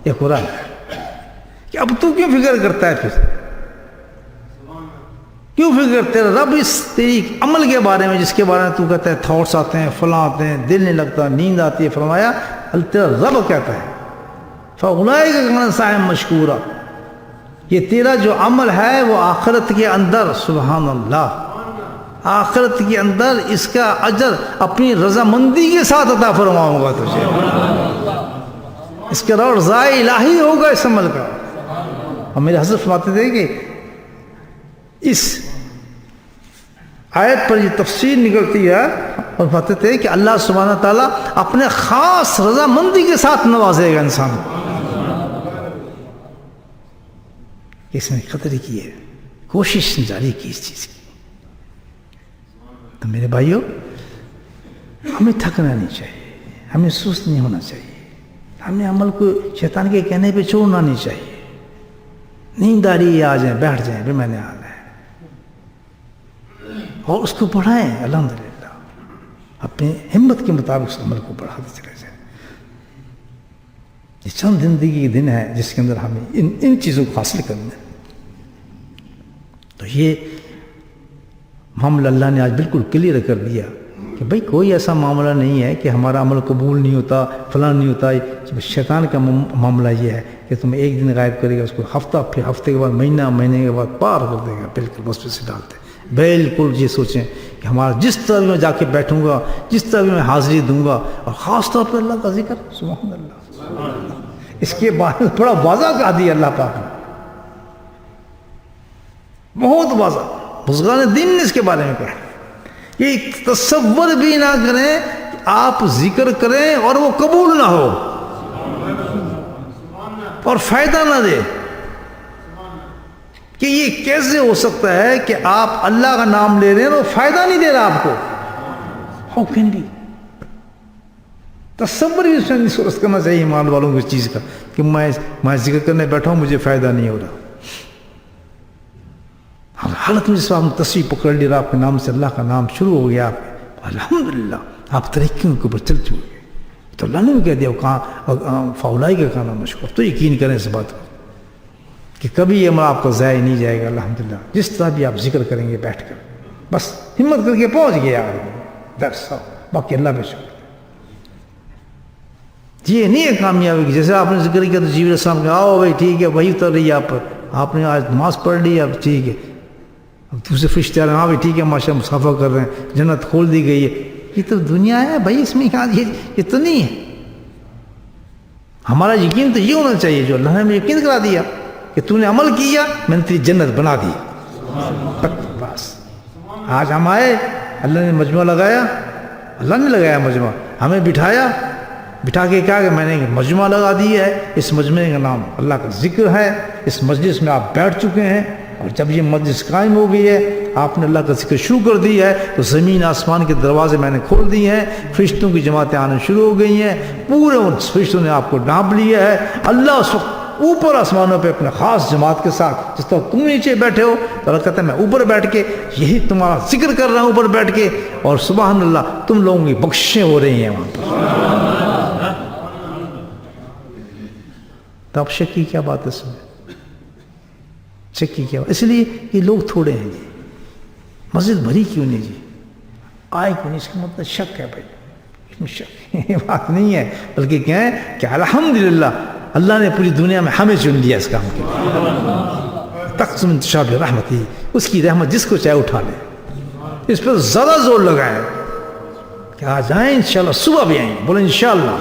یہ قرآن کہ اب تو کیوں فکر کرتا ہے، پھر کیوں فکر کرتے ہیں؟ رب اس تیری عمل کے بارے میں، جس کے بارے میں تو کہتا ہے تھاٹس آتے ہیں، فلاں آتے ہیں، دل نہیں لگتا، نیند آتی ہے، فرمایا تیرا رب کہتا ہے فَأُولَئِكَ كَانَ سَعْيُهُمْ مَشْكُورًا، یہ تیرا جو عمل ہے وہ آخرت کے اندر، سبحان اللہ، آخرت کے اندر اس کا اجر اپنی رضامندی کے ساتھ عطا فرماؤں گا تجھے، اس کا رضا الہی ہوگا اس عمل کا۔ اور میرے حضرت فرماتے تھے کہ اس آیت پر یہ تفسیر نکلتی ہے، اور فرماتے تھے کہ اللہ سبحانہ تعالیٰ اپنے خاص رضامندی کے ساتھ نوازے گا انسان کو۔ اس نے قدر کی ہے، کوشش جاری کی اس چیز کی۔ تو میرے بھائیوں، ہمیں تھکنا نہیں چاہیے، ہمیں سست نہیں ہونا چاہیے، ہمیں عمل کو شیطان کے کہنے پہ چھوڑنا نہیں چاہیے۔ نیند آ رہی ہے آ جائیں، بیٹھ جائیں، بھی میں نے آنا ہے، اور اس کو بڑھائیں، الحمدللہ اپنی ہمت کے مطابق اس عمل کو بڑھاتے چلے جائیں۔ یہ چند زندگی کے دن ہے جس کے اندر ہمیں ان چیزوں کو حاصل کرنا ہے۔ تو یہ معاملہ اللہ نے آج بالکل کلیئر کر دیا کہ بھئی کوئی ایسا معاملہ نہیں ہے کہ ہمارا عمل قبول نہیں ہوتا، فلاں نہیں ہوتا۔ شیطان کا معاملہ یہ ہے کہ تمہیں ایک دن غائب کرے گا، اس کو ہفتہ، پھر ہفتے کے بعد مہینہ، مہینے کے بعد پار کر دے گا، بالکل بس پہ سے ڈالتے۔ بالکل یہ سوچیں کہ ہمارا جس طرح بھی میں جا کے بیٹھوں گا، جس طرح بھی میں حاضری دوں گا، اور خاص طور پر اللہ کا ذکر، سبحان اللہ، اس کے بارے میں بڑا واضح کہا دیا اللہ پاک نے، بہت واضح۔ بزرگان دین نے اس کے بارے میں کہا کہ تصور بھی نہ کریں کہ آپ ذکر کریں اور وہ قبول نہ ہو اور فائدہ نہ دے، کہ یہ کیسے ہو سکتا ہے کہ آپ اللہ کا نام لے رہے ہیں اور فائدہ نہیں دے رہا آپ کو؟ How can be? تصور بھی اس میں نہیں سوچ کرنا چاہیے ایمان والوں کو اس چیز کا کہ میں ذکر کرنے بیٹھا ہوں، مجھے فائدہ نہیں ہو رہا۔ حالت میں جس وقت تصویر پکڑ لی، آپ کے نام سے اللہ کا نام شروع ہو گیا، آپ الحمدللہ آپ ترقیوں کے اوپر چل چکے. تو اللہ نے بھی کہہ دیا کہاں فولائی کا کھانا مشکور. تو یقین کریں اس بات کو کہ کبھی یہ عمل آپ کو ضائع نہیں جائے گا. الحمدللہ جس طرح بھی آپ ذکر کریں گے بیٹھ کر, بس ہمت کر کے پہنچ گیا درس, باقی اللہ پہ شکر. یہ نہیں ہے کامیابی کی جیسے آپ نے ذکر کیا تو جبریل السلام کہ آؤ بھائی ٹھیک ہے وہی اتر رہی ہے آپ پر, آپ نے آج نماز پڑھ لی, اب ٹھیک ہے, اب دوسرے فرشتے آ رہے ہیں, ہاں بھائی ٹھیک ہے ماشاء اللہ مصافحہ کر رہے ہیں, جنت کھول دی گئی ہے. یہ تو دنیا ہے بھائی, اس میں کیا یہ تو نہیں ہے. ہمارا یقین تو یہ ہونا چاہیے جو اللہ نے ہمیں یقین کرا دیا کہ تو نے عمل کیا میں نے تیری جنت بنا دی. بس آج ہم آئے, اللہ نے مجمع لگایا, اللہ نے لگایا مجمع, ہمیں بٹھا کے کہا کہ میں نے مجمع لگا دیا ہے, اس مجمع کا نام اللہ کا ذکر ہے, اس مجلس میں آپ بیٹھ چکے ہیں, اور جب یہ مجلس قائم ہو گئی ہے آپ نے اللہ کا ذکر شروع کر دیا ہے تو زمین آسمان کے دروازے میں نے کھول دیے ہیں, فرشتوں کی جماعتیں آنا شروع ہو گئی ہیں, پورے ان فرشتوں نے آپ کو ڈھانپ لیا ہے. اللہ اس وقت اوپر آسمانوں پہ اپنے خاص جماعت کے ساتھ, جس طرح تم نیچے بیٹھے ہو تو اللہ کہتا ہے میں اوپر بیٹھ کے یہی تمہارا ذکر کر رہا ہوں اوپر بیٹھ کے, اور سبحان اللہ تم لوگوں کی بخشیں ہو رہی ہیں وہاں پر. تو اب شک کی کیا بات ہے اس میں, شک کی کیا بات؟ اس لیے یہ لوگ تھوڑے ہیں جی, مسجد بھری کیوں نہیں جی, آئے کیوں نہیں, اس کا مطلب شک ہے بھائی, اس میں شک یہ بات نہیں ہے, بلکہ کیا ہے کہ الحمدللہ اللہ نے پوری دنیا میں ہمیں چن لیا اس کام کے لیے. تقسم انتشار رحمتی, اس کی رحمت جس کو چاہے اٹھا لے. اس پر زیادہ زور لگائیں کہ آج آئیں انشاءاللہ, صبح بھی آئیں, بولیں انشاءاللہ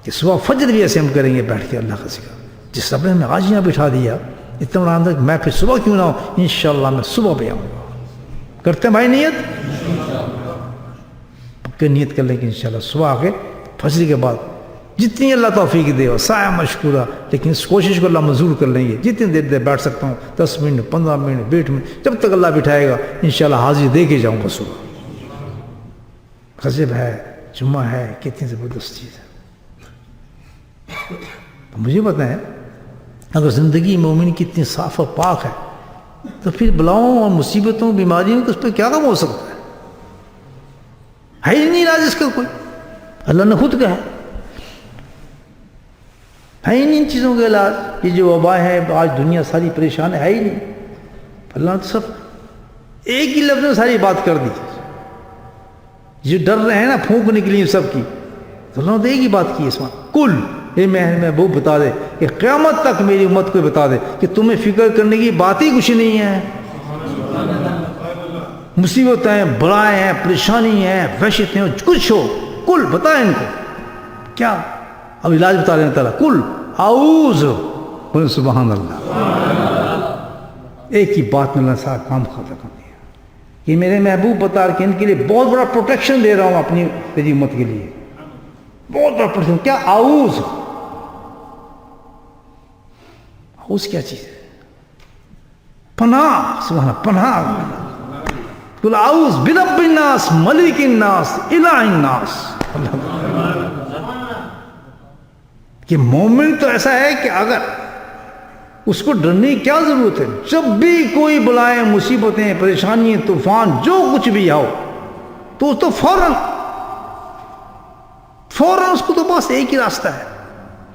کہ صبح فجر بھی ایسے ہم کریں گے بیٹھ کے اللہ کا ذکر. جس رب نے ہمیں آج یہاں بٹھا دیا اتنا بڑا اندر, میں پھر صبح کیوں نہ ہوں, انشاءاللہ میں صبح بھی آؤں گا. کرتے ہیں بھائی نیت, پکے نیت کر لیں کہ انشاءاللہ صبح آ کے فجر کے بعد جتنی اللہ توفیق دے اور سایہ مشکورہ, لیکن اس کوشش کو اللہ منظور کر لیں گے. جتنی دیر دیر بیٹھ سکتا ہوں, 10 منٹ 15 منٹ 20 منٹ, جب تک اللہ بٹھائے گا انشاءاللہ حاضری دے کے جاؤں گا صبح. غضب ہے, جمعہ ہے, کتنی زبردست چیز ہے. مجھے پتا ہے اگر زندگی مومن کی اتنی صاف اور پاک ہے تو پھر بلاؤں اور مصیبتوں بیماریوں کو اس پہ کیا کم ہو سکتا ہے ہی نہیں علاج اس کا کوئی. اللہ نے خود کہا ہے ہی نہیں ان چیزوں کا علاج. یہ جو وبا ہے آج دنیا ساری پریشان ہے ہی نہیں. اللہ نے تو سب ایک ہی لفظ میں ساری بات کر دی. جو ڈر رہے ہیں نا پھونک نکلی سب کی, تو اللہ نے ایک ہی بات کی اس میں, کل یہ محبوب بتا دے کہ قیامت تک میری امت کو بتا دے کہ تمہیں فکر کرنے کی بات ہی کچھ نہیں ہے. مصیبتیں بلائیں ہیں, پریشانی ہیں, وحشتیں ہیں, کچھ ہو, کل بتائیں ان کو کیا. اب علاج بتا رہے ہیں تعالیٰ, کل اعوذ, بولے سبحان اللہ. ایک ہی بات میں اللہ سارا کام ختم کر دیا کہ میرے محبوب بتا کہ ان کے لیے بہت بڑا پروٹیکشن دے رہا ہوں اپنی میری امت کے لیے, بہت بڑا پروٹیکشن. کیا اعوذ, اعوذ کیا چیز ہے, پناہ, سبحان اللہ, پناہ. قل اعوذ برب الناس ملک الناس الہ الناس. کہ مومن تو ایسا ہے کہ اگر اس کو ڈرنے کی کیا ضرورت ہے, جب بھی کوئی بلائیں, مصیبتیں, پریشانیاں, طوفان, جو کچھ بھی آؤ تو فوراً اس کو تو بس ایک ہی راستہ ہے,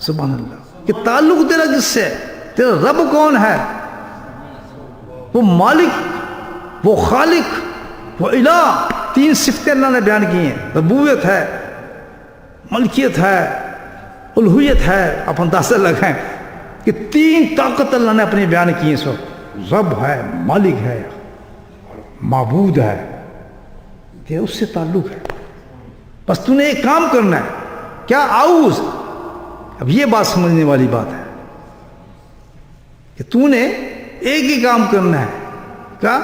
سبحان اللہ, کہ تعلق تیرا کس سے ہے, تیرا رب کون ہے, وہ مالک, وہ خالق, وہ الہ. 3 صفتیں اللہ نے بیان کی ہیں, ربوبیت ہے, ملکیت ہے, الوہیت ہے. آپ اندازہ لگائیں کہ 3 طاقت اللہ نے اپنی بیان کی ہیں اس وقت. رب ہے, مالک ہے, معبود ہے, کہ اس سے تعلق ہے. بس تو نے ایک کام کرنا ہے, کیا اعوذ. اب یہ بات سمجھنے والی بات ہے کہ تو نے ایک ہی کام کرنا ہے, کیا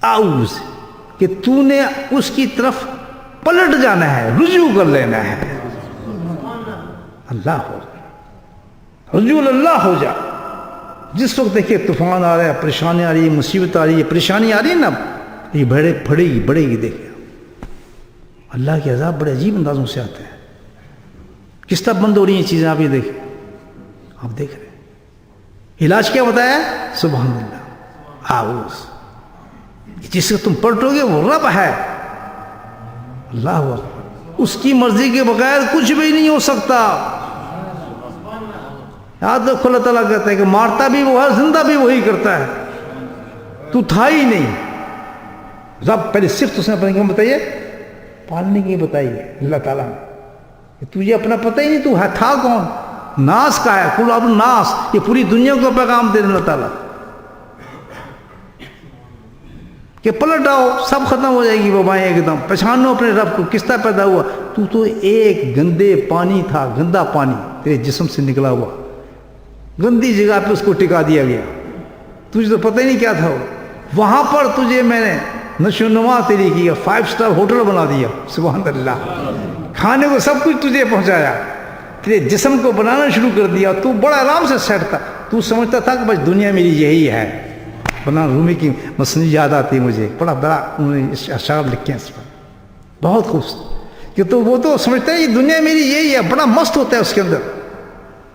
اعوذ, کہ تو نے اس کی طرف پلٹ جانا ہے, رجوع کر لینا ہے. اللہ ہو جا, رجوع اللہ ہو جا. جس وقت دیکھیں طوفان آ رہا ہے, پریشانی آ رہی ہے, مصیبت آ رہی ہے, پریشانی آ رہی ہے نا, یہ بڑھے گی. دیکھیں اللہ کے عذاب بڑے عجیب اندازوں سے آتے ہیں. کس طرح بند ہو رہی ہیں چیزیں, آپ یہ دیکھیں, آپ دیکھ رہے ہیں. علاج کیا بتایا, سبحان اللہ, اعوذ. جس کو تم پلٹو گے وہ رب ہے. اللہ اکبر. اس کی مرضی کے بغیر کچھ بھی نہیں ہو سکتا. یاد رکھو اللہ تعالیٰ کہتا ہے کہ مارتا بھی وہ ہے, زندہ بھی وہی کرتا ہے. تو تھا ہی نہیں. رب پہلے صرف اس نے اپنے کیوں بتائیے, پالنے کی بتائیے اللہ تعالیٰ نے. تجھے اپنا پتہ ہی نہیں تو ہے تھا کون. ناس کا ہے, قل اعوذ بالناس. یہ پوری دنیا کو پیغام دے رہے اللہ تعالیٰ کہ پلٹ آؤ, سب ختم ہو جائے گی وبائیں ایک دم. پہچانو اپنے رب کو, کس طرح پیدا ہوا. تو ایک گندے پانی تھا, گندا پانی تیرے جسم سے نکلا ہوا, گندی جگہ پہ اس کو ٹکا دیا گیا. تجھے تو پتہ ہی نہیں کیا تھا وہ. وہاں پر تجھے میں نے نشو و نما تیری کیا, 5 اسٹار ہوٹل بنا دیا. سبحان اللہ. کھانے کو سب کچھ تجھے پہنچایا, تیرے جسم کو بنانا شروع کر دیا. تو بڑا آرام سے سیٹ تھا. تو سمجھتا تھا کہ بس دنیا میری یہی ہے. بنا رومی کی مصنوعی یاد آتی ہے مجھے, بڑا انہوں نے اشعار لکھے ہیں اس پر, بہت خوبصورت. کہ تو وہ تو سمجھتا ہے یہ دنیا میری یہی ہے, بڑا مست ہوتا ہے اس کے اندر,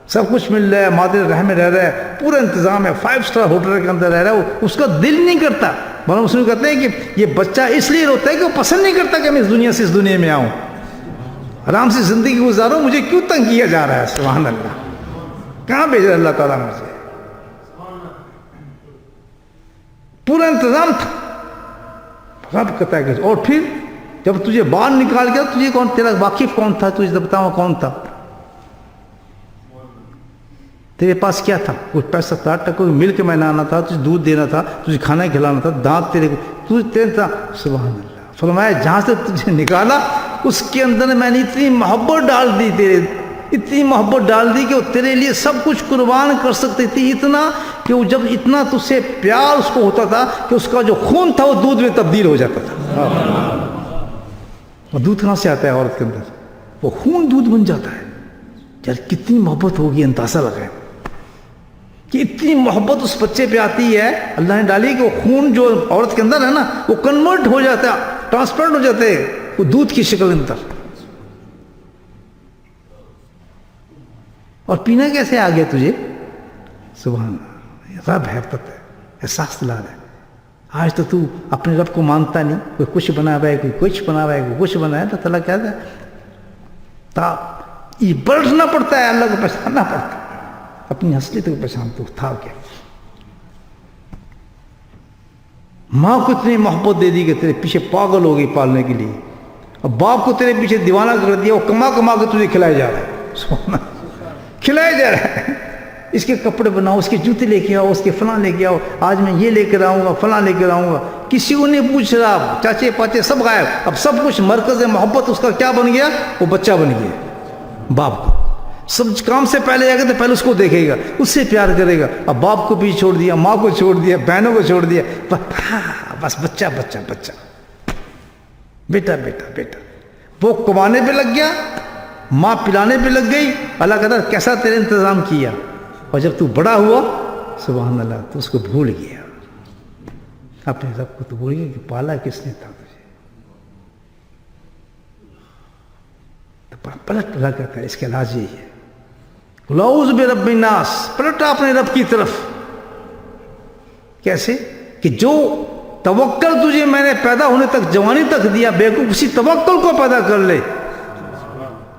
سب کچھ مل رہا ہے, مادر رحم میں رہ رہا ہے, پورا انتظام ہے, 5 اسٹار ہوٹل کے اندر رہ رہا ہے. اس کا دل نہیں کرتا. مولانا مسلم کہتے ہیں کہ یہ بچہ اس لیے روتا ہے کہ وہ پسند نہیں کرتا کہ میں اس دنیا سے اس دنیا میں آؤں, آرام سے زندگی گزاروں, مجھے کیوں تنگ کیا جا رہا ہے. سبحان اللہ. کہاں بھیج رہا اللہ تعالیٰ مجھے. پورا انتظام تھا. رب کہتا ہے کہ اور پھر جب تجھے باہر نکال گیا, تجھے کون, تیرا واقف کون تھا, تجھے بتاؤ کون تھا. تیرے پاس کیا تھا؟ کچھ پیسہ تھا, کوئی ملک میں لانا تھا, تجھے دودھ دینا تھا, تجھے کھانا کھلانا تھا, دانت تیرے کو تیرے تھا. سبحان اللہ. فرمایا جہاں سے تجھے نکالا اس کے اندر میں نے اتنی محبت ڈال دی, تیرے اتنی محبت ڈال دی کہ وہ تیرے لیے سب کچھ قربان کر سکتی تھی. اتنا کہ وہ جب اتنا تجھ سے پیار اس کو ہوتا تھا کہ اس کا جو خون تھا وہ دودھ میں تبدیل ہو جاتا تھا. اور دودھ کہاں سے آتا ہے عورت کے اندر, وہ خون دودھ بن جاتا ہے. یار کتنی محبت ہوگی, اندازہ لگائے کہ اتنی محبت اس بچے پہ آتی ہے اللہ نے ڈالی کہ وہ خون جو عورت کے اندر ہے نا وہ کنورٹ ہو جاتا ہے, ٹرانسپیرنٹ ہو جاتے ہیں, وہ دودھ کی شکل اندر. اور پینا کیسے آ گیا تجھے. سبحان اللہ. رب ہے, پتہ ہے, احساس دلا رہا ہے. آج تو اپنے رب کو مانتا نہیں, کوئی کچھ بنا ہوا ہے, کوئی کچھ بنا ہوا ہے, کوئی کچھ بنا ہے. تو اللہ کہتا ہے یہ بلٹنا پڑتا ہے, اللہ کو پہچاننا پڑتا ہے, اپنی اصلیت کو پہچان. تو تھا کیا. ماں کو اتنی محبت دے دی کہ تیرے پیچھے پاگل ہو گئی پالنے کے لیے, اور باپ کو تیرے پیچھے دیوانہ کر دیا, وہ کما کما کے تجھے کھلائے جا رہا ہے. کھلائے جا رہا ہے. اس کے کپڑے بناؤ, اس کے جوتے لے کے آؤ, اس کے فلاں لے کے آؤ, آج میں یہ لے کر آؤں گا, فلاں لے کر آؤں گا. کسی کو نہیں پوچھ رہا, چاچے پاچے سب غائب. اب سب کچھ مرکز محبت اس کا کیا بن گیا, وہ بچہ بن گیا. باپ کو سب کام سے پہلے جا کے تو پہلے اس کو دیکھے گا, اس سے پیار کرے گا. اب باپ کو بھی چھوڑ دیا, ماں کو چھوڑ دیا, بہنوں کو چھوڑ دیا, بس بچہ بچہ بچہ, بیٹا بیٹا بیٹا. وہ کمانے پہ لگ گیا, ماں پلانے پہ لگ گئی. اللہ کہتا کیسا تیرے انتظام کیا. اور جب تو بڑا ہوا سبحان اللہ تو اس کو بھول گیا, اپنے رب کو تو بھول گیا کہ پالا کس نے تھا تجھے. تو پلٹ اللہ کہتا ہے اس کا علاج یہی ہے, اعوذ برب الناس. پلٹا اپنے رب کی طرف. کیسے کہ جو توکل تجھے میں نے پیدا ہونے تک جوانی تک دیا, بیوقوف اسی توکل کو پیدا کر لے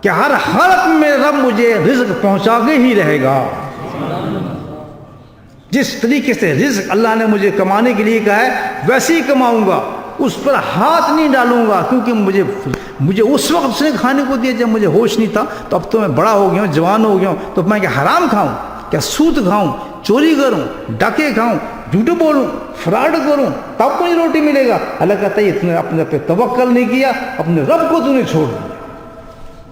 کہ ہر حالت میں رب مجھے رزق پہنچا کے ہی رہے گا. جس طریقے سے رزق اللہ نے مجھے کمانے کے لیے کہا ہے ویسے ہی کماؤں گا, اس پر ہاتھ نہیں ڈالوں گا. کیونکہ مجھے اس وقت اس نے کھانے کو دیا جب مجھے ہوش نہیں تھا. تو اب تو میں بڑا ہو گیا ہوں, جوان ہو گیا ہوں, تو میں کیا حرام کھاؤں, کیا سود کھاؤں, چوری کروں, ڈاکے کھاؤں, جھوٹ بولوں, فراڈ کروں, تب کوئی روٹی ملے گا. اللہ کہتا ہے تم نے اپنے پہ توکل نہیں کیا, اپنے رب کو تم نے چھوڑ دیا.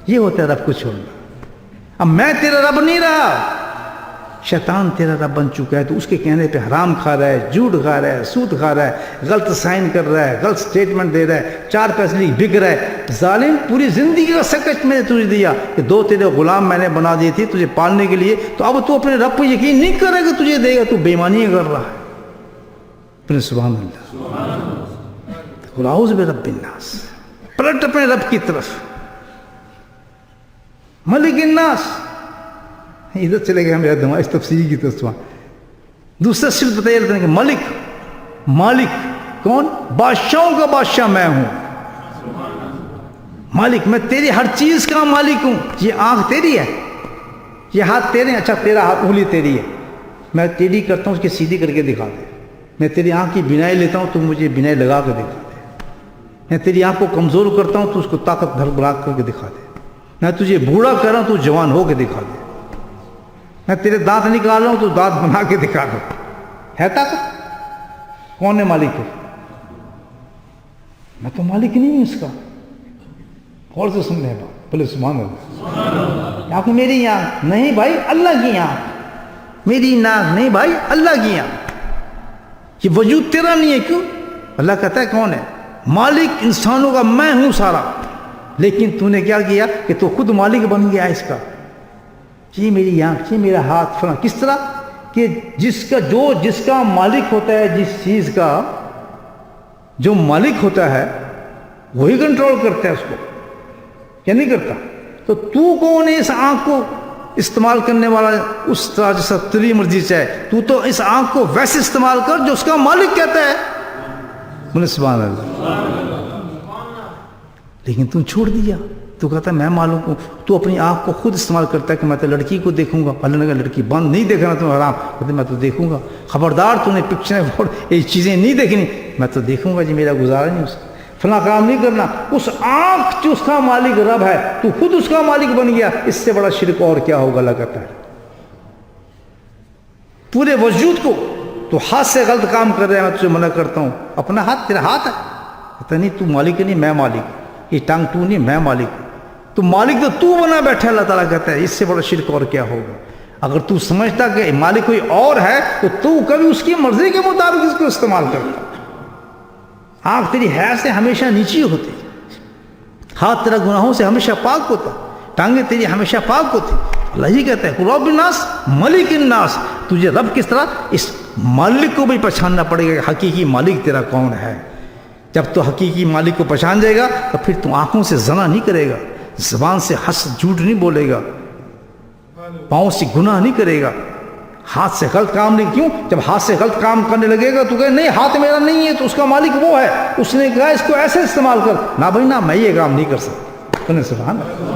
یہ ہوتا ہے رب کو چھوڑنا. اب میں تیرا رب نہیں رہا, شیطان تیرا رب بن چکا ہے. تو اس کے کہنے پہ حرام کھا رہا ہے, جھوٹ کھا رہا ہے, سود کھا رہا ہے, غلط سائن کر رہا ہے, غلط سٹیٹمنٹ دے رہا ہے, 4 پیسے لیے بک رہا ہے. ظالم, پوری زندگی کا سکچ میں نے تجھے دیا کہ 2 تیرے غلام میں نے بنا دی تھی تجھے پالنے کے لیے. تو اب تو اپنے رب پہ یقین نہیں کر رہا کہ تجھے دے گا, تو بے ایمانی کر رہا ہے. اپنے سبحان اللہ. اعوذ برب الناس. پلٹ اپنے رب کی طرف. ملک الناس. ادھر چلے گیا میرا دماغ اس تفسیری کی طرف. دوسرا صرف بتایا جاتا ہے کہ ملک, مالک, کون؟ بادشاہوں کا بادشاہ میں ہوں، مالک، میں تیری ہر چیز کا مالک ہوں۔ یہ آنکھ تیری ہے، یہ ہاتھ تیرے ہیں، اچھا تیرا ہاتھ انگلی تیری ہے، میں ٹیڑھی کرتا ہوں اس کی سیدھی کر کے دکھا دے۔ میں تیری آنکھ کی بینائی لیتا ہوں، تو مجھے بینائی لگا کے دکھا دے۔ میں تیری آنکھ کو کمزور کرتا ہوں، تو اس کو طاقت بھر بڑھا کر کے دکھا دے۔ میں تجھے بوڑھا کر رہا ہوں، تو جوان ہو کے دکھا دے۔ میں تیرے دانت نکال رہا ہوں، تو دانت بنا کے دکھا دے۔ ہے طاقت؟ کون ہے مالک ہے؟ میں تو مالک نہیں ہوں اس کا۔ غور سے سن رہے ہیں بات، بولے سبحان اللہ۔ آنکھ میری آنکھ نہیں بھائی، اللہ کی آنکھ، میری ناک نہیں بھائی، اللہ کی آنکھ۔ یہ وجود تیرا نہیں ہے، کیوں؟ اللہ کہتا ہے کون ہے مالک؟ انسانوں کا میں ہوں سارا، لیکن تو نے کیا کیا کہ تو خود مالک بن گیا اس کا۔ یہ میری آنکھ، یہ میرا ہاتھ، فلاں۔ کس طرح کہ جس کا مالک ہوتا ہے، جس چیز کا جو مالک ہوتا ہے وہی کنٹرول کرتا ہے اس کو، کیا نہیں کرتا؟ تو کون ہے اس آنکھ کو استعمال کرنے والا؟ اس طرح جیسا تیری مرضی چاہے، تو اس آنکھ کو ویسے استعمال کر جو اس کا مالک کہتا ہے۔ بولے سبحان اللہ۔ لیکن تم چھوڑ دیا، تو کہتا ہے میں مالک ہوں۔ تو اپنی آنکھ کو خود استعمال کرتا ہے کہ میں تو لڑکی کو دیکھوں گا، اللہ نے کہا لڑکی بند نہیں دیکھنا تم حرام، کہتے میں تو دیکھوں گا، خبردار تو نے پکچریں یہ چیزیں نہیں دیکھنی، میں تو دیکھوں گا جی، میرا گزارا نہیں اس کا، فلاں کام نہیں کرنا۔ اس آنکھ جو اس کا مالک رب ہے، تو خود اس کا مالک بن گیا، اس سے بڑا شرک اور کیا ہوگا؟ اللہ کہتا ہے پورے وجود کو تو ہاتھ سے غلط کام کر رہے ہیں، میں تجھے منع کرتا ہوں۔ اپنا ہاتھ تیرا ہاتھ ہے، کہتا نہیں تو مالک نہیں، میں مالک، یہ ٹانگ تو نہیں، میں مالک، تو مالک تو بنا بیٹھا۔ اللہ تعالیٰ کہتا ہے اس سے بڑا شرک اور کیا ہوگا؟ اگر تو سمجھتا کہ مالک کوئی اور ہے، تو کبھی اس کی مرضی کے مطابق اس کو استعمال کرتا۔ آنکھ تیری حیث سے ہمیشہ نیچی ہوتی، ہاتھ تیرا گناہوں سے ہمیشہ پاک ہوتا، ٹانگیں تیری ہمیشہ پاک ہوتی۔ اللہ ہی کہتا ہے رب الناس ملک الناس۔ تجھے رب کس طرح؟ اس مالک کو بھی پہچاننا پڑے گا کہ حقیقی مالک تیرا کون ہے۔ جب تو حقیقی مالک کو پہچان جائے گا، تو پھر تو آنکھوں سے زنا نہیں کرے گا، زبان سے جھوٹ نہیں بولے گا، پاؤں سے گناہ نہیں کرے گا، ہاتھ سے غلط کام نہیں۔ کیوں؟ جب ہاتھ سے غلط کام کرنے لگے گا تو کہے نہیں ہاتھ میرا نہیں ہے، تو اس کا مالک وہ ہے، اس نے کہا اس کو ایسے استعمال کر۔ نہ بھائی نہ، میں یہ کام نہیں کر سکتا۔ سبحان اللہ۔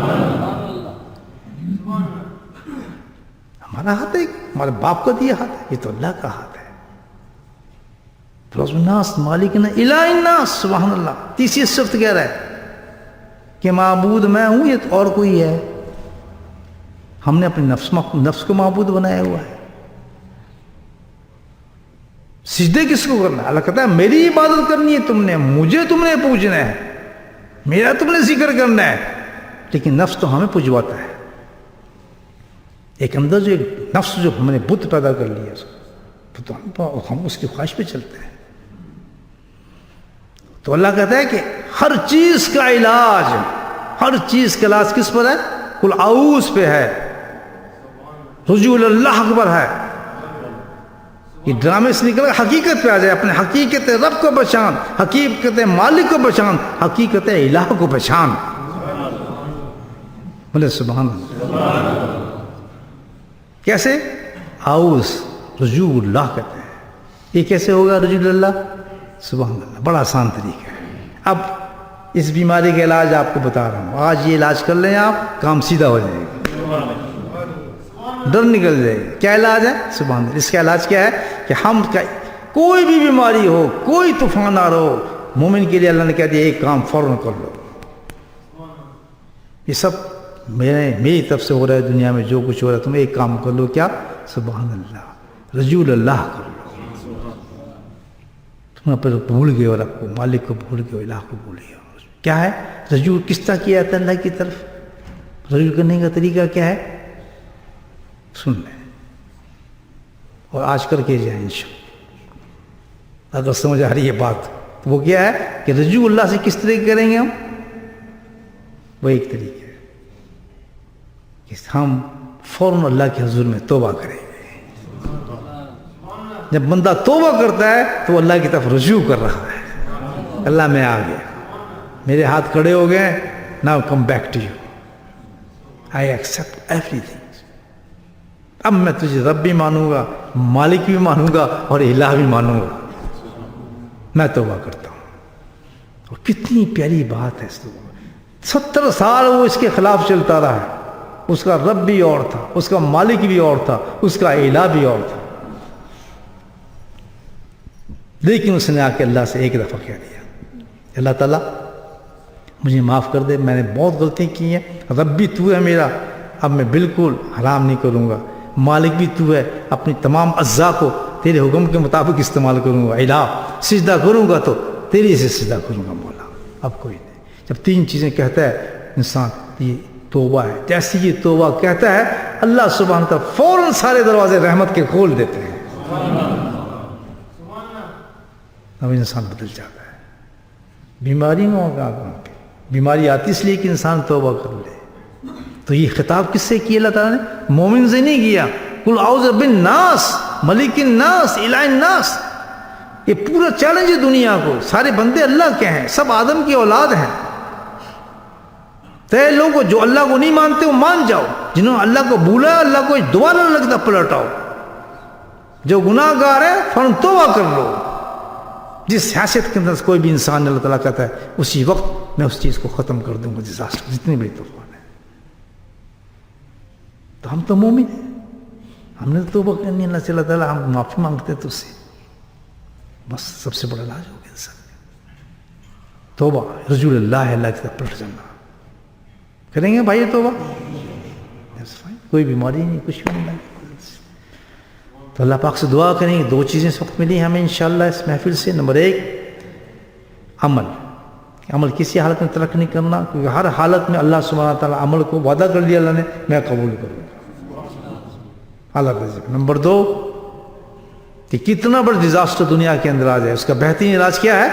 ہمارا ہاتھ ہے، ہمارے باپ کا دیا ہاتھ ہے، یہ تو اللہ کا ہاتھ ہے۔ رب الناس مالک الہ الناس، سبحان اللہ۔ تیسری صفت کہہ رہا ہے کہ معبود میں ہوں، یہ تو اور کوئی ہے۔ ہم نے اپنے نفس کو معبود بنایا ہوا ہے۔ سجدے کس کو کرنا ہے؟ اللہ کہتا ہے میری عبادت کرنی ہے تم نے، مجھے تم نے پوجنا ہے، میرا تم نے ذکر کرنا ہے۔ لیکن نفس تو ہمیں پجواتا ہے۔ ایک اندر جو ایک نفس جو ہم نے بت پیدا کر لیا، تو ہم اس کی خواہش پہ چلتے ہیں۔ تو اللہ کہتا ہے کہ ہر چیز کا علاج، ہر چیز کا علاج کس پر ہے؟ قل اعوذ پہ ہے، رجوع اللہ اکبر ہے۔ یہ ڈرامے سے نکل حقیقت پہ آ جائے، اپنے حقیقت رب کو پہچان، حقیقت مالک کو پہچان، حقیقت الہ کو پہچان۔ بولے سبحان اللہ۔ کیسے؟ اعوذ، رجوع اللہ کہتے ہیں۔ یہ کیسے ہوگا رجوع اللہ؟ سبحان اللہ، بڑا آسان طریقہ ہے۔ اب اس بیماری کا علاج آپ کو بتا رہا ہوں، آج یہ علاج کر لیں آپ، کام سیدھا ہو جائے گا، ڈر نکل جائے گا۔ کیا علاج ہے؟ سبحان اللہ۔ اس کا علاج کیا ہے کہ ہم کوئی بھی بیماری ہو، کوئی طوفان آ رہا ہو، مومن کے لیے اللہ نے کہہ دیا ایک کام فوراً کر لو۔ یہ سب میری طرف سے ہو رہا ہے، دنیا میں جو کچھ ہو رہا ہے، تم ایک کام کر لو، کیا؟ سبحان اللہ، رجوع اللہ کر لو۔ تم پر بھول گئے اور آپ کو مالک کو بھول گئے، الہ کو بھول گئے۔ کیا ہے رجوع؟ کس طرح کیا جاتا ہے اللہ کی طرف؟ رجوع کرنے کا طریقہ کیا ہے؟ سن لیں اور آج کر کے جائیں انشاءاللہ۔ اگر سمجھ آ رہی ہے بات تو وہ کیا ہے کہ رجوع اللہ سے کس طریقے کریں گے ہم؟ وہ ایک طریقہ ہے کہ ہم فوراً اللہ کے حضور میں توبہ کریں گے۔ جب بندہ توبہ کرتا ہے تو اللہ کی طرف رجوع کر رہا ہے، اللہ میں آ گیا، میرے ہاتھ کھڑے ہو گئے، now come back to you, I accept everything. اب میں تجھے رب بھی مانوں گا، مالک بھی مانوں گا، اور الہ بھی مانوں گا۔ میں توبہ کرتا ہوں. اور کتنی پیاری بات ہے اس توبہ. 70 سال وہ اس کے خلاف چلتا رہا ہے. اس کا رب بھی اور تھا, اس کا مالک بھی اور تھا, اس کا الہ بھی اور تھا, لیکن اس نے آ کے اللہ سے ایک دفعہ کہہ دیا, اللہ تعالیٰ مجھے معاف کر دے, میں نے بہت غلطی کی ہیں, رب بھی تو ہے میرا, اب میں بالکل حرام نہیں کروں گا, مالک بھی تو ہے, اپنی تمام اجزاء کو تیرے حکم کے مطابق استعمال کروں گا, الہ سجدہ کروں گا تو تیری سے سجدہ کروں گا مولا, اب کوئی نہیں. جب 3 چیزیں کہتا ہے انسان, یہ توبہ ہے. جیسے یہ توبہ کہتا ہے, اللہ سبحانہ تعالیٰ فوراً سارے دروازے رحمت کے کھول دیتے ہیں. اب انسان بدل جاتا ہے. بیماری میں ہوگا, بیماری آتی اس لیے کہ انسان توبہ کر لے. تو یہ خطاب کس سے کیا اللہ تعالیٰ نے؟ مومن سے نہیں کیا. قل اعوذ بالناس ملک الناس الہ الناس. یہ پورا چیلنج ہے دنیا کو. سارے بندے اللہ کے ہیں, سب آدم کی اولاد ہیں. تے لوگوں جو اللہ کو نہیں مانتے وہ مان جاؤ, جنہوں نے اللہ کو بھولا اللہ کو دوبارہ لگتا پلٹ آؤ. جو گناہ گار ہے فوراً توبہ کر لو. جس حیثیت کے اندر کوئی بھی انسان اللہ تعالیٰ کہتا ہے اسی وقت میں اس چیز کو ختم کر دوں گا, ڈیزاسٹر جتنی بڑی طوفان ہے. تو ہم تو مومن ہیں, ہم نے تو توبہ کرنی اللہ سے, اللہ تعالیٰ ہم معافی مانگتے ہیں تو اس سے بس سب سے بڑا علاج ہو گیا انسان. توبہ رجوع اللہ ہے, اللہ کی طرف پلٹ جانا. کریں گے بھائی توبہ, کوئی بیماری نہیں, کچھ بھی نہیں. تو اللہ پاک سے دعا کریں گے. 2 چیزیں اس وقت ملی ہمیں انشاءاللہ اس محفل سے. نمبر 1 عمل کسی حالت میں ترک نہیں کرنا, کیونکہ ہر حالت میں اللہ سبحانہ تعالیٰ عمل کو وعدہ کر لیا اللہ نے, میں قبول کروں گا اللہ رزق. نمبر 2 کہ کتنا بڑا ڈیزاسٹر دنیا کے اندر آ جائے, اس کا بہترین علاج کیا ہے؟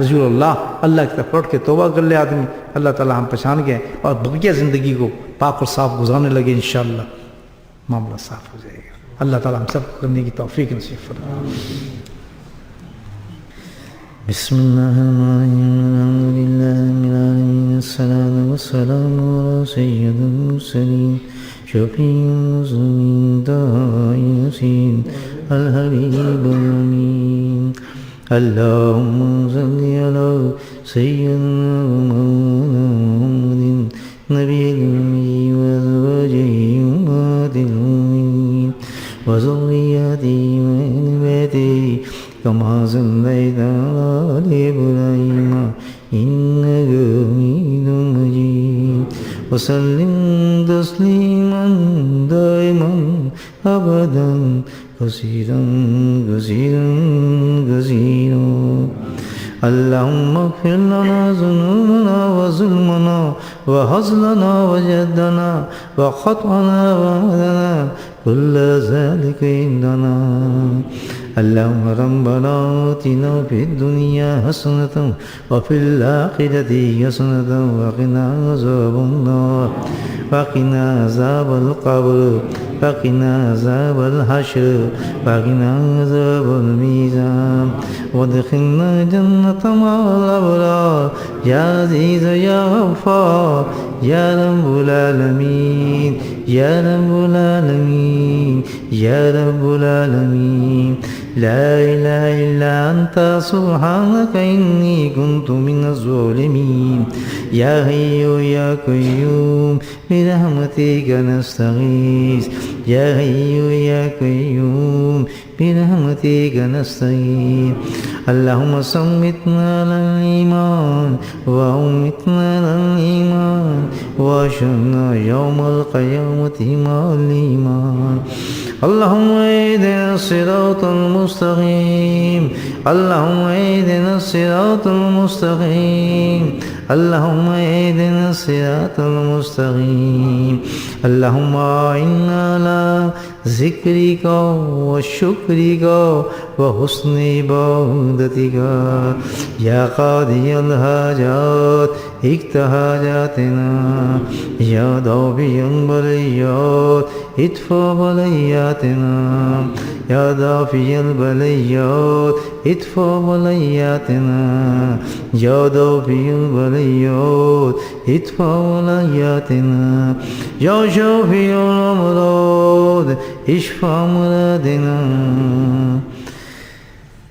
رسول اللہ کی طرف پلٹ کے توبہ کر لے آدمی. اللہ تعالیٰ ہم پہچان گئے اور بقیہ زندگی کو پاک اور صاف گزارنے لگے, انشاءاللہ معاملہ صاف ہو جائے گا. اللہ تعالیٰ ہم سب کو کرنے کی توفیق نصیب فرمائے. بسم اللہ الرحمن الرحیم, الصلاۃ والسلام علی سید المرسلین شفیع المذنبین داعی یاسین الحبیب الامین. اللہم صلی علی سیدنا محمد نبی الامی وازواجہ امہات المؤمنین وذریتہ وآل بیتہ کما صلیت علی ابراہیم انک حمید مجید. وسلم تسلیما دائما ابدا کثیرا کثیرا کثیرا. اللہم اغفر لنا ذنوبنا وظلمنا وہزلنا وجدنا وخطأنا وعمدنا كل ذلك عندنا. اللهم ربنا آتنا في الدنيا حسنة وفي الآخرة حسنة وقنا عذاب النار وقنا عذاب القبر وقنا عذاب الحشر وقنا عذاب الميزان وادخلنا جنة مع الأبرار يا عزيز يا غفار يا رب العالمين يا رب العالمين يا رب العالمين. لا إله إلا أنت سبحانك إني كنت من الظالمين. يا حي يا قيوم برحمتك نستغيث. يا حي يا قيوم برحمتك نستغيث. اللهم صمتنا على الإيمان وأمتنا على الإيمان وأشرنا يوم القيامة مع الإيمان. اللهم اهدنا الصراط المستقيم. اللهم اهدنا الصراط المستقيم. اللهم اهدنا الصراط المستقيم. اللهم إنا على ذكرك وشكرك وحسن عبادتك يا قاضي الحاجات اقض حاجاتنا يا دافع البليات ادفع بلياتنا يا دافع البليات ادفع بلياتنا يا دافع البليات ادفع بلياتنا يا شافي الأمراض اشفع مرادنا.